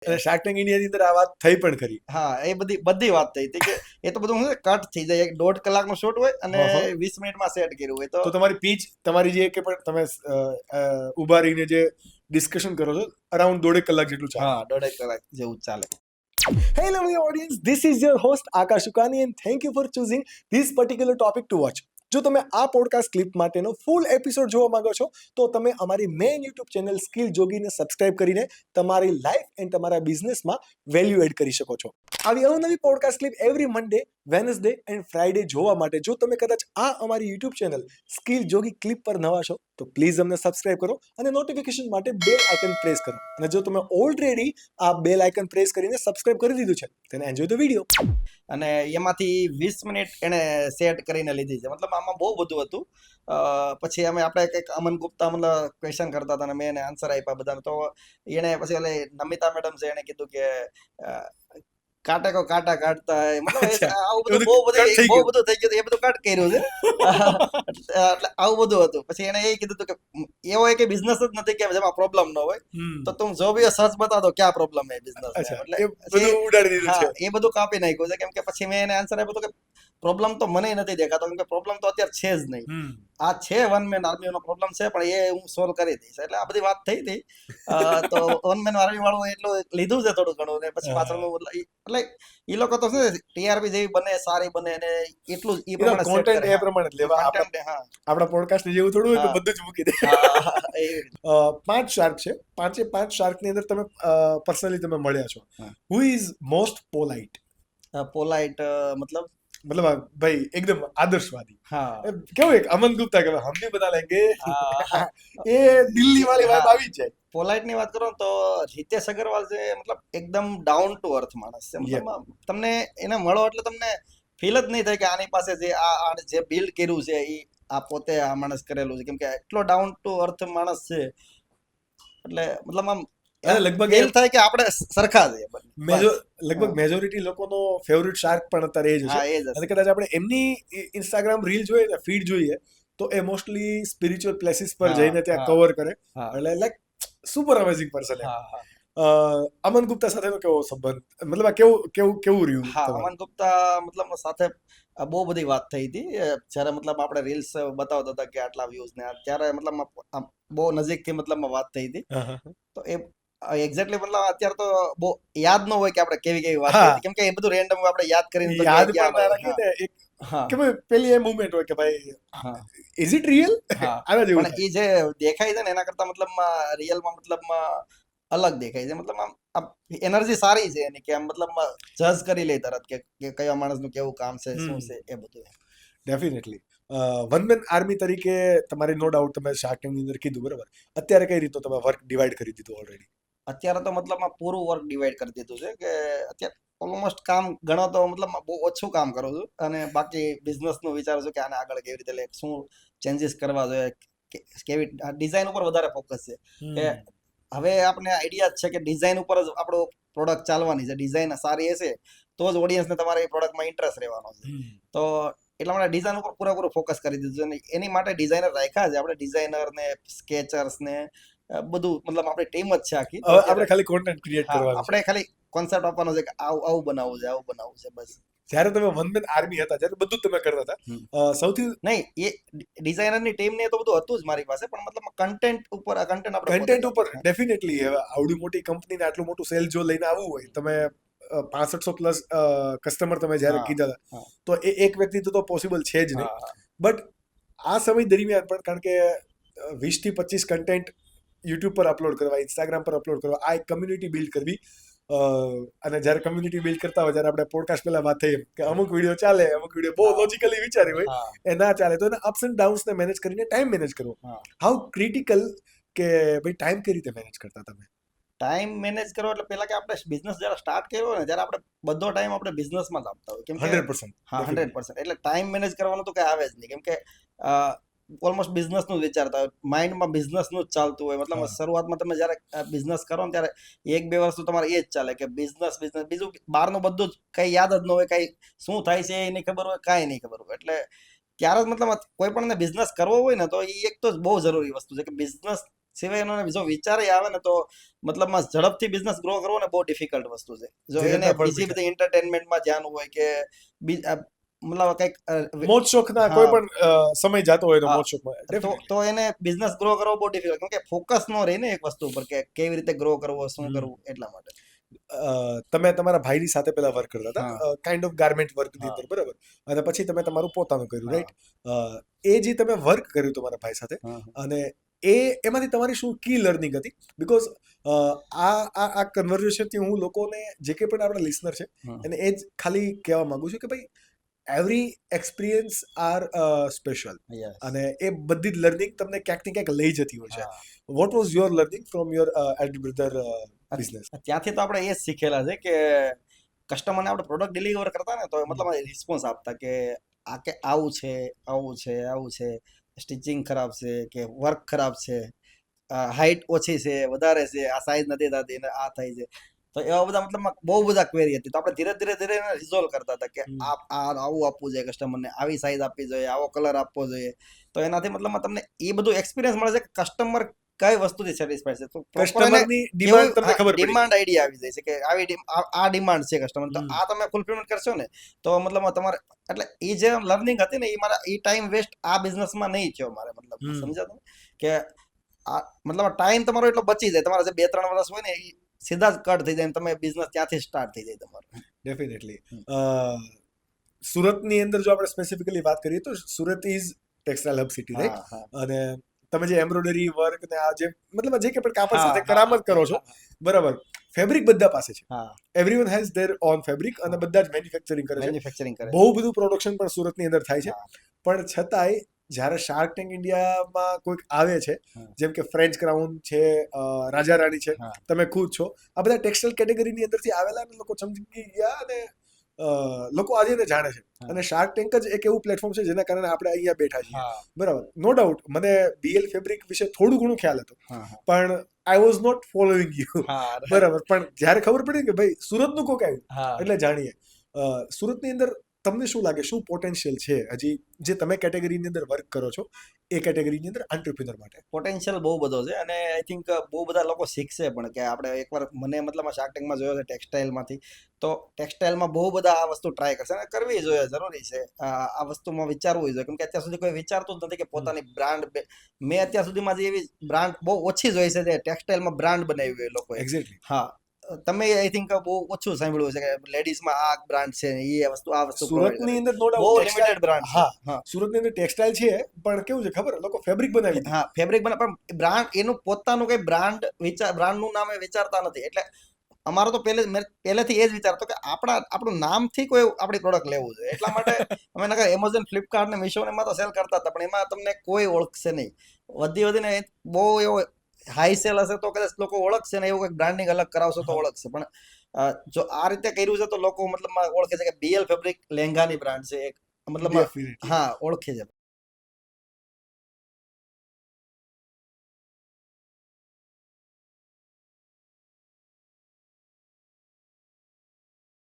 અને shark tank ઇન્ડિયાની અંદર આ વાત થઈ પણ ખરી. હા, એ બધી વાત થઈ હતી કે એ તો બધું કટ થઈ જાય. 1.5 કલાકનો શોટ હોય અને 20 મિનિટમાં સેટ કર્યું હોય તો તમારી પીચ, તમારી જે કે પણ તમે ઉભા રહીને જે ડિસ્કશન કરો છો અરાઉન્ડ 1.5 કલાક જેટલું ચાલે. હા, 1.5 કલાક જેવું ચાલે. Hello, my audience. This is your host Akash Ukani, and thank you for choosing this particular topic to watch. જો તમે આ પોડકાસ્ટ ક્લિપ માટેનો ફૂલ એપિસોડ જોવા માંગો છો તો તમે અમારી મેઇન યુટ્યુબ ચેનલ સ્કિલ જોગીને સબસ્ક્રાઇબ કરીને તમારી લાઈફ એન્ડ તમારા બિઝનેસમાં વેલ્યુ એડ કરી શકો છો. આવી અવનવી podcast clip every Monday, Wednesday and Friday જોવા માટે જો તમે કદાચ આ અમારી યુટ્યુબ ચેનલ સ્કિલ જોગી ક્લિપ પર નવા છો તો પ્લીઝ અમને સબસ્ક્રાઇબ કરો અને નોટિફિકેશન માટે બેલ આઇકન પ્રેસ કરો. અને જો તમે ઓલરેડી આ બેલ આઇકન પ્રેસ કરીને સબસ્ક્રાઇબ કરી દીધું છે then enjoy the video. અને એમાંથી 20 મિનિટ એને સેટ કરીને લીધી છે. મતલબ આમાં બહુ બધું હતું. પછી આપણે કંઈક અમન ગુપ્તા મતલબ ક્વેશ્ચન કરતા હતા અને મેં એને આન્સર આપ્યા બધાને. તો એને પછી ઓલે નમિતા મેડમ છે એને કીધું કે કાંટા કો કાંટા કાઢતા હે. મતલબ આવું બધું બહુ બધું થઈ ગયું. એ બધું કટ કર્યું છે. એટલે આવું બધું હતું. પછી એને એ કીધું હતું કે એવો એક બિઝનેસ જ નથી કે જેમાં પ્રોબ્લેમ ન હોય. તો તું જો ભી સચ બતા દો ક્યાં પ્રોબ્લેમ હે બિઝનેસ એટલે એ બધું ઉડાડી દીધું છે. એ બધું કાપી નાખ્યું છે. કેમ કે પછી મેં એને આન્સર આપ્યો કે પ્રોબ્લેમ તો મને નથી દેખાતો. કેમ કે પ્રોબ્લેમ તો અત્યારે છે જ નહીં. આ છે વન મેન આર્મીનો પ્રોબ્લેમ છે પણ એ હું સોલ્વ કરી દઈશ. એટલે આ બધી વાત થઈ હતી. તો વન મેન આર્મી વાળું એટલું લીધું છે થોડું ઘણું ને પછી પાછળનું એટલે એ લોકો તો શું ટીઆરપી જેવી બને સારી બને ને એટલું જ એ પ્રમાણે કોન્ટેન્ટ એ પ્રમાણે જ લેવા. આપણા પોડકાસ્ટ જેવું થોડું હોય કે બધું જ મૂકી દે. 5 શાર્ક છે. 5 શાર્કની અંદર તમે પર્સનલી તમે મળ્યા છો. Who is most polite? Polite મતલબ ભાઈ એકદમ આદર્શવાદી. હા, કેવું એક અમન ગુપ્તા કે હમ ભી બતા લેંગે એ દિલ્હી વાળી વાઇબ આવી જાય. પોલાઇટ ની વાત કરો તો રિતેશ અગ્રવાલ છે. મતલબ એકદમ ડાઉન ટુ અર્થ માણસ છે. મતલબ તમને એને મળો એટલે તમને ફીલ જ નહીં થાય કે આની પાસે જે બિલ્ડ કર્યું છે એ આ પોતે આ માણસ કરેલું છે. કેમ કે એટલો ડાઉન ટુ અર્થ માણસ છે. એટલે મતલબ આમ લગભગ ફીલ થાય કે આપણે સરખા છે. લગભગ મેજોરિટી લોકોનો ફેવરિટ શાર્ક પણ અત્યારે એ જ છે. અને કદાચ આપણે એમની ઇન્સ્ટાગ્રામ રીલ જોઈએ ને ફીડ જોઈએ તો એ મોસ્ટલી સ્પિરિચ્યુઅલ પ્લેસીસ પર જઈને ત્યાં કવર કરે. એટલે લાઈક સુપર અમેઝિંગ પર્સન. અમન ગુપ્તા સાથેનો કેવો સંબંધ, મતલબ કેવું રહ્યું? અમન ગુપ્તા મતલબ સાથે બહુ બધી વાત થઈ હતી. જ્યારે મતલબ આપણે રીલ્સ બતાવતા હતા કે આટલા વ્યૂઝ ને ત્યારે મતલબ બહુ નજીકથી મતલબ વાત થઈ હતી. તો એ એક્ઝેક્ટલી મતલબ અત્યારે તો બહુ યાદ ન હોય કે આપણે કેવી વાત કરી. કેમ કે એ બધું રેન્ડમ આપણે યાદ કરીને યાદ પણ રાખીને એક કે ભાઈ પેલી એ મુવમેન્ટ હોય કે ભાઈ ઇઝ ઇટ રિયલ? આના જેવું. પણ એ જે દેખાય છે ને એના કરતા મતલબમાં રિયલમાં મતલબમાં અલગ દેખાય છે. મતલબ આમ એનર્જી સારી છે એની કે આમ મતલબ જજ કરી લે તરત કે કયા માણસનું કેવું કામ છે શું છે એ બધું. ડેફિનેટલી વન મેન આર્મી તરીકે તમારી નો ડાઉટ તમે શાર્ક ટેન્કની અંદર કીધું બરાબર. અત્યારે કઈ રીતનું તમે વર્ક ડિવાઈડ કરી દીધું ઓલરેડી? અત્યારે તો મતલબમાં પૂરું વર્ક ડિવાઈડ કરી દીધું છે કે અત્યારે ઓલમોસ્ટ કામ ઘણો તો મતલબ બહુ ઓછું કામ કરું છું અને બાકી બિઝનેસનું વિચારું છું કે આને આગળ કેવી રીતે લે, શું ચેન્જીસ કરવા જોઈએ, કેવી ડિઝાઇન ઉપર વધારે ફોકસ છે. કે હવે આપણે આઈડિયા જ છે કે ડિઝાઇન ઉપર જ આપણો પ્રોડક્ટ ચાલવાની છે. ડિઝાઇન સારી હશે તો જ ઓડિયન્સને તમારા એ પ્રોડક્ટમાં ઇન્ટરેસ્ટ રહેવાનો છે. તો એટલા માટે ડિઝાઇન ઉપર પૂરેપૂરું ફોકસ કરી દીધું છે. એની માટે ડિઝાઇનર રાખ્યા છે આપણે, ડિઝાઇનર ને સ્કેચર્સ ને બધું. મતલબ આપણી ટીમ જ છે આખી. આપણે ખાલી કોન્ટેન્ટ ક્રિએટ કરવાનું, આપણે ખાલી કોન્સેપ્ટ આપવાનો છે કે આવું બનાવવું છે, આવું બનાવવું છે, બસ. જ્યારે તમે વન મેન આર્મી હતા ત્યારે બધું તમે કરતા હતા. સૌથી નહીં, એ ડિઝાઇનરની ટીમ ને તો બધું હતું જ મારી પાસે, પણ મતલબ કન્ટેન્ટ ઉપર ડેફિનેટલી આવડી મોટી કંપનીને આટલું મોટું સેલ જો લઈને આવવું હોય, તમે 6500 પ્લસ કસ્ટમર તમે જ્યારે કીધા હતા તો એ એક વ્યક્તિ તો પોસિબલ છે જ નહીં. બટ આ સમય દરમિયાન પણ કારણ કે 20 થી 25 કન્ટેન્ટ યુટ્યુબ પર અપલોડ કરવા, ઇન્સ્ટાગ્રામ પર અપલોડ કરવા, આ એક કમ્યુનિટી બિલ્ડ કરવી. અને જ્યારે કમ્યુનિટી બિલ્ડ કરતા હોય જ્યારે આપણે પોડકાસ્ટ પહેલા વાત થઈ કે અમુક વિડીયો ચાલે, અમુક વિડીયો બહુ લોજિકલી વિચારી હોય એ ના ચાલે, તો એના અપ્સ એન્ડ ડાઉન્સને મેનેજ કરીને ટાઈમ મેનેજ કરવો હાઉ ક્રિટિકલ. કે ભાઈ ટાઈમ કઈ રીતે મેનેજ કરતા તમે? ટાઈમ મેનેજ કરો એટલે પેલા કે આપણે બિઝનેસ જ્યારે સ્ટાર્ટ કર્યો ને ત્યારે આપણે બધો ટાઈમ આપણે બિઝનેસમાં જ આપતા હોય. કેમ કે 100%. હા, 100%. એટલે ટાઈમ મેનેજ કરવાનું તો કઈ આવે જ નહીં. કેમ કે ઓલમોસ્ટ બિઝનેસનું જ વિચારતા હોય, માઇન્ડમાં બિઝનેસનું જ ચાલતું હોય. મતલબ શરૂઆતમાં તમે જ્યારે બિઝનેસ કરો ને ત્યારે 1-2 વર્ષ તો તમારે એ જ ચાલે કે બિઝનેસ, બીજું બહારનું બધું જ કઈ યાદ જ ન હોય, કઈ શું થાય છે એ નહીં ખબર હોય, કાંઈ નહીં ખબર હોય. એટલે ત્યારે જ મતલબ કોઈ પણ બિઝનેસ કરવો હોય ને તો એ એક તો બહુ જરૂરી વસ્તુ છે કે બિઝનેસ સિવાય એનો બીજો વિચાર આવે ને તો મતલબમાં ઝડપથી બિઝનેસ ગ્રો કરવો ને બહુ ડિફિકલ્ટ વસ્તુ છે. જો જે એને રીતના પણ બીજી બધી એન્ટરટેનમેન્ટમાં ધ્યાન હોય કે મતલબ કંઈક મોજ શોખના કોઈ પણ સમય જતો હોય તો હા. મોજ શોખમાં તો એને બિઝનેસ ગ્રો કરવો બહુ ડિફિકલ્ટ, કેમ કે ફોકસ નો રહે ને એક વસ્તુ ઉપર કે કેવી રીતે ગ્રો કરવો, શું કરવું, એટલા માટે. તમે તમારા ભાઈની સાથે પેલા વર્ક કરતા હતા, હા. કાઇન્ડ ઓફ ગાર્મેન્ટ વર્ક ની અંદર, બરાબર, અને પછી તમે તમારું પોતાનું કર્યું, રાઈટ? એ જે તમે વર્ક કર્યું તમારા ભાઈ સાથે, અને એમાંથી તમારી શું કી લર્નિંગ હતી? બીકોઝ આ કન્વર્ઝેશનથી હું લોકોને, જે કંઈ પણ આપણા લિસનર છે, અને એ જ ખાલી કહેવા માંગુ છું કે ભાઈ એવરી એક્સપિરિયન્સ આર સ્પેશિયલ, અને એ બધી જ લર્નિંગ તમને ક્યાંક ને ક્યાંક લઈ જતી હોય છે. What was your learning from your elder brother business? ત્યાંથી તો આપણે એ જ શીખેલા છે કે કસ્ટમરને આપણે પ્રોડક્ટ ડિલિવર કરતા ને તો મતલબ રિસ્પોન્સ આપતા કે આ કે આવું છે, આવું છે, આવું છે, સ્ટિચિંગ ખરાબ છે કે વર્ક ખરાબ છે, હાઈટ ઓછી છે, વધારે છે, આ સાઈઝ નથી થતી ને આ થાય છે. તો એવા બધા મતલબ બહુ બધા ક્વેરી હતી. તો આપણે ધીરે ધીરે રિઝોલ્વ કરતા હતા કે આવું આપવું જોઈએ કસ્ટમરને, આવી સાઈઝ આપવી જોઈએ, આવો કલર આપવો જોઈએ. તો એનાથી મતલબ તમને એ બધું એક્સપિરિયન્સ મળે છે કે કસ્ટમર કઈ વસ્તુથી સેટિસ્ફાઈડ છે. તો કસ્ટમરની ડિમાન્ડ તમને ખબર પડી, ડિમાન્ડ આઈડિયા આવી જાય છે કે આવી આ ડિમાન્ડ છે કસ્ટમર, તો આ તમે ફૂલફિલમેન્ટ કરશો ને તો મતલબ તમારે, એટલે એ જે લર્નિંગ હતી ને એ મારા એ ટાઈમ વેસ્ટ આ બિઝનેસમાં નહીં થયો મારે, મતલબ સમજાતું કે આ મતલબ ટાઈમ તમારો એટલો બચી જાય. તમારા જે 2-3 વર્ષ હોય ને એ સીધા જ કટ થઈ જાય, તમે બિઝનેસ ત્યાંથી સ્ટાર્ટ થઈ જાય તમારો. ડેફિનેટલી. સુરતની અંદર જો આપણે સ્પેસિફિકલી વાત કરીએ તો Surat is textile hub city, right? અને તમે જે એમ્બ્રોઇડરી વર્ક ને આ જે મતલબ જે કે પણ કાપડ સાથે કરામત કરો છો, બરાબર, ફેબ્રિક બધા પાસે છે. Everyone has there on fabric, અને બધા જ મેન્યુફેક્ચરિંગ કરે છે. બહુ બધું પ્રોડક્શન પણ સુરતની અંદર થાય છે. પણ છતાંય જ્યારે શાર્ક ટેન્ક ઇન્ડિયામાં કોઈક આવે છે, જેમ કે ફ્રેન્ચ ક્રાઉન છે, રાજા રાણી છે, તમે ખુદ છો, આ બધા ટેક્સટાઇલ કેટેગરીની અંદરથી આવેલા ને લોકો સમજી ગયા, અને લોકો આજે એને જાણે છે. અને શાર્ક ટેન્ક જ એક એવું પ્લેટફોર્મ છે જેના કારણે આપણે અહીંયા બેઠા છીએ, બરાબર. નો ડાઉટ મને BL ફેબ્રિક વિશે થોડું ઘણું ખ્યાલ હતો, પણ I was not following you, બરાબર. પણ જ્યારે ખબર પડી કે ભાઈ સુરતનું કોક આવ્યું, એટલે જાણીએ. સુરતની અંદર તમને શું લાગે, શું પોટેન્શિયલ છે હજી જે તમે કેટેગરીની અંદર વર્ક કરો છો એ કેટેગરીની અંદર એન્ટરપ્રિનર માટે? પોટેન્શિયલ બહુ બધો છે, અને આઈ થિંક બહુ બધા લોકો શીખશે પણ કે આપણે એકવાર, મને મતલબ શાર્ક ટેન્કમાં જોયો છે ટેક્સટાઇલમાંથી, તો ટેક્સટાઇલમાં બહુ બધા આ વસ્તુ ટ્રાય કરશે, અને કરવી જોઈએ, જરૂરી છે આ વસ્તુમાં વિચારવું જોઈએ, કેમ કે અત્યાર સુધી કોઈ વિચારતું જ નથી કે પોતાની બ્રાન્ડ, મેં અત્યાર સુધીમાં જે એવી બ્રાન્ડ બહુ ઓછી જોઈ છે જે ટેક્સટાઇલમાં બ્રાન્ડ બનાવી હોય લોકોએ. એક્ઝેક્ટલી. હા, તમે આઈ થિંક બહુ ઓછું સાંભળ્યું છે કે લેડીઝમાં આ બ્રાન્ડ છે, એ વસ્તુ આ વસ્તુ સુરતની અંદર નો બહુ ડાઉટ લિમિટેડ બ્રાન્ડ છે. હા, સુરતની અંદર ટેક્સટાઇલ છે, પણ કેવું છે ખબર, લોકો ફેબ્રિક બનાવી દે. હા, ફેબ્રિક બનાવે, પણ બ્રાન્ડ એનું પોતાનું કઈ બ્રાન્ડ બ્રાન્ડનું નામ એ વિચારતા નથી. એટલે અમારો તો પહેલેથી એ જ વિચાર હતો કે આપણું નામથી કોઈ આપણી પ્રોડક્ટ લેવું જોઈએ. એટલા માટે અમે નકર એમેઝોન, ફ્લિપકાર્ટ ને મીશો ને એમાં તો સેલ કરતા હતા, પણ એમાં તમને કોઈ ઓળખશે નહીં. વધીને બહુ એવો હાઈ સેલ હશે તો કદાચ લોકો ઓળખશે ને, એવું કંઈક બ્રાન્ડિંગ અલગ કરાવશો તો ઓળખશે. પણ જો આ રીતે કર્યું છે તો લોકો મતલબ ઓળખે છે કે BL ફેબ્રિક લહેંગાની બ્રાન્ડ છે, મતલબ હા ઓળખે છે.